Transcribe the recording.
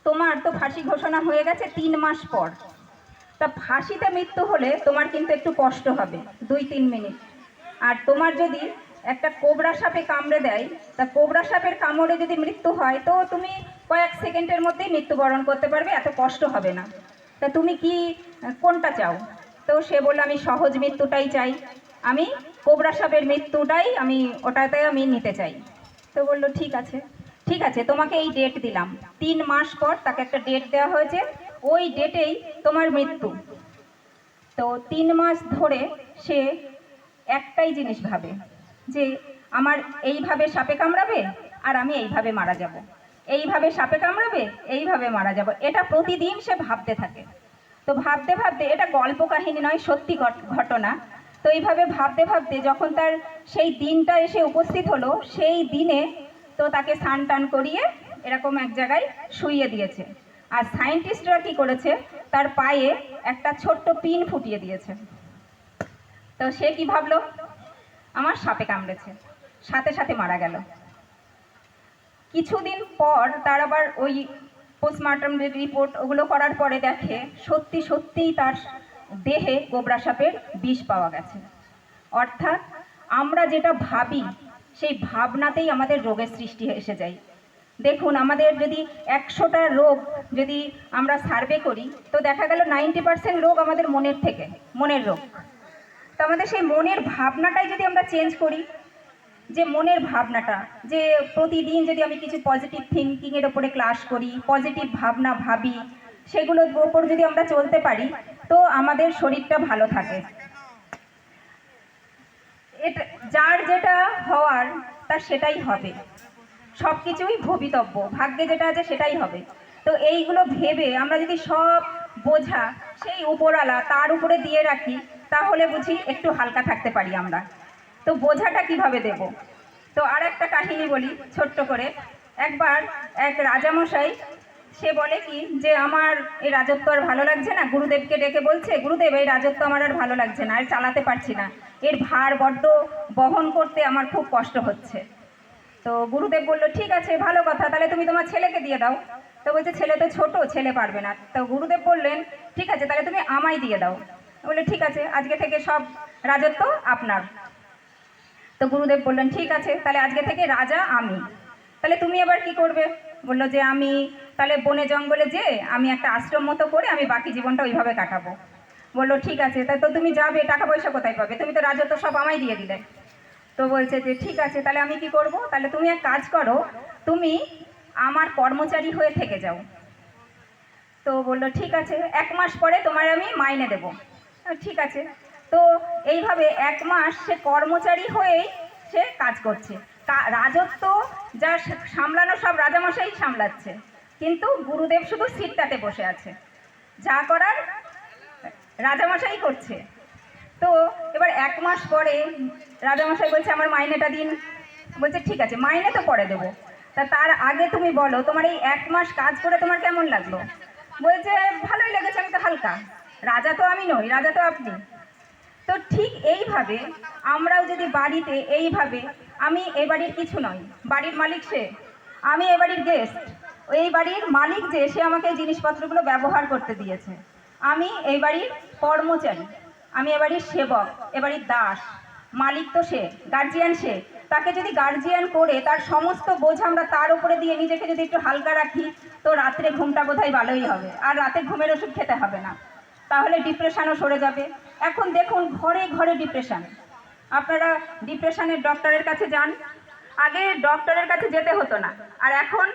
তোমার তো ফাঁসি ঘোষণা হয়ে গেছে 3 মাস পর। তা ফাঁসিতে মৃত্যু হলে তোমার কিন্তু একটু কষ্ট হবে 2-3 মিনিট। আর তোমার যদি একটা কোবরা সাপে কামড়ে দেয়, তা কোবরা সাপের কামড়ে যদি মৃত্যু হয় তো তুমি কয়েক সেকেন্ডের মধ্যেই মৃত্যুবরণ করতে পারবে, এত কষ্ট হবে না। তা তুমি কি কোনটা চাও? তো সে বলল আমি সহজ মৃত্যুটাই চাই, আমি কোবরা সাপের মৃত্যুটাই ওটাতে আমি নিতে চাই। তো বললো ঠিক আছে, ঠিক আছে, তোমাকে এই ডেট দিলাম। 3 মাস পর তাকে একটা ডেট দেওয়া হয়েছে, ওই ডেটেই তোমার মৃত্যু। তো 3 মাস ধরে সে একটাই জিনিস ভাবে যে আমার এইভাবে সাপে কামড়াবে আর আমি এইভাবে মারা যাব, এইভাবে সাপে কামড়াবে, এইভাবে মারা যাব, এটা প্রতিদিন সে ভাবতে থাকে। তো ভাবতে ভাবতে, এটা গল্প কাহিনী নয়, সত্যি ঘটনা। তো এইভাবে ভাবতে ভাবতে যখন তার সেই দিনটা এসে উপস্থিত হলো, সেই দিনে তো তাকে স্নান টান করিয়ে এরকম এক জায়গায় শুইয়ে দিয়েছে। আর সায়েন্টিস্টরা কি করেছে, তার পায়ে একটা ছোট্ট পিন ফুটিয়ে দিয়েছে। তো সে কি ভাবলো, আমার সাপে কামড়েছে, সাথে সাথে মারা গেল। কিছুদিন পর তার আবার ওই পোস্টমর্টম রিপোর্ট ওগুলো করার পরে দেখে সত্যি সত্যিই তার দেহে কোবরা সাপের বিষ পাওয়া গেছে। অর্থাৎ আমরা যেটা ভাবি সেই ভাবনাতেই আমাদের রোগের সৃষ্টি এসে যায়। দেখুন, আমাদের যদি 100টা রোগ যদি আমরা সার্ভে করি, তো দেখা গেল 90% রোগ আমাদের মনের রোগ। তো আমাদের সেই মনের ভাবনাটাই যদি আমরা চেঞ্জ করি, যে মনের ভাবনাটা, যে প্রতিদিন যদি আমি কিছু পজিটিভ থিঙ্কিংয়ের ওপরে ক্লাস করি, পজিটিভ ভাবনা ভাবি, সেগুলোর ওপর যদি আমরা চলতে পারি, তো আমাদের শরীরটা ভালো থাকে। এটা যার যেটা হওয়ার তার সেটাই হবে, সব কিছুই ভবিতব্য, ভাগ্যে যেটা আছে সেটাই হবে। তো এইগুলো ভেবে আমরা যদি সব বোঝা সেই উপরওয়ালা তার উপরে দিয়ে রাখি, তাহলে বুঝি একটু হালকা থাকতে পারি আমরা। তো বোঝাটা কিভাবে দেব? তো আর একটা কাহিনী বলি ছোট্ট করে। একবার এক রাজামশাই, সে বলে কি যে আমার এই রাজত্ব আর ভালো লাগছে না, গুরুদেবকে ডেকে বলছে, গুরুদেব এই রাজত্ব আমার আর ভালো লাগছে না, আর চালাতে পারছি না, এর ভার বড্ড বহন করতে আমার খুব কষ্ট হচ্ছে। তো গুরুদেব বললো ঠিক আছে, ভালো কথা, তাহলে তুমি তোমার ছেলেকে দিয়ে দাও। তো বলছে ছেলে তো ছোট, ছেলে পারবে না। তো গুরুদেব বললেন ঠিক আছে, তাহলে তুমি আমায় দিয়ে দাও। বললে ঠিক আছে, আজকে থেকে সব রাজত্ব আপনার। তো গুরুদেব বললেন ঠিক আছে, তাহলে আজকে থেকে রাজা আমি। তাহলে তুমি এবার কি করবে? বললো যে আমি তাহলে বনে জঙ্গলে যে আমি একটা আশ্রম মতো করে আমি বাকি জীবনটা ওইভাবে কাটাবো। বললো ঠিক আছে, তা তো তুমি যাবে, টাকা পয়সা কোথায় পাবে? তুমি তো রাজত্ব সব আমায় দিয়ে দিলে। তো বলছে যে ঠিক আছে, তাহলে আমি কি করব? তাহলে তুমি এক কাজ করো, তুমি আমার কর্মচারী হয়ে থেকে যাও। তো বললো ঠিক আছে, 1 মাস পরে তোমার আমি মাইনে দেব। ঠিক আছে। তো এইভাবে 1 মাস সে কর্মচারী হয়েই সে কাজ করছে। রাজত্ব যা সামলানো সব রাজামশাই সামলাচ্ছে, কিন্তু গুরুদেব শুধু সিটটাতে বসে আছে, যা করার রাজামশাই করছে। তো এবার 1 মাস পরে রাজামশাই বলছে আমার মাইনেটা দিন। বলছে ঠিক আছে, মাইনে তো পরে দেবো, তা তার আগে তুমি বলো তোমার এই 1 মাস কাজ করে তোমার কেমন লাগলো? বলছে ভালোই লেগেছে, আমি তো হালকা, রাজা তো আমি নই, রাজা তো আপনি। তো ঠিক এইভাবে আমরাও যদি বাড়িতে এইভাবে, আমি এ বাড়ির কিছু নই, বাড়ির মালিক সে, আমি এ বাড়ির গেস্ট, এই বাড়ির মালিক যে সে আমাকে এই জিনিসপত্রগুলো ব্যবহার করতে দিয়েছে, আমি এই বাড়ির কর্মচারী, আমি এ বাড়ির সেবক, এ বাড়ির দাস, মালিক তো সে, গার্জিয়ান সে। তাকে যদি গার্জিয়ান করে তার সমস্ত বোঝা আমরা তার উপরে দিয়ে নিজেকে যদি একটু হালকা রাখি, তো রাত্রে ঘুমটা বোধহয় ভালোই হবে, আর রাতে ঘুমের ওষুধ খেতে হবে না, তাহলে ডিপ্রেশনও সরে যাবে। এখন দেখুন ঘরে ঘরে ডিপ্রেশন, আপনারা ডিপ্রেশনের ডক্টরের কাছে যান, আগে ডক্টরের কাছে যেতে হতো না, আর এখন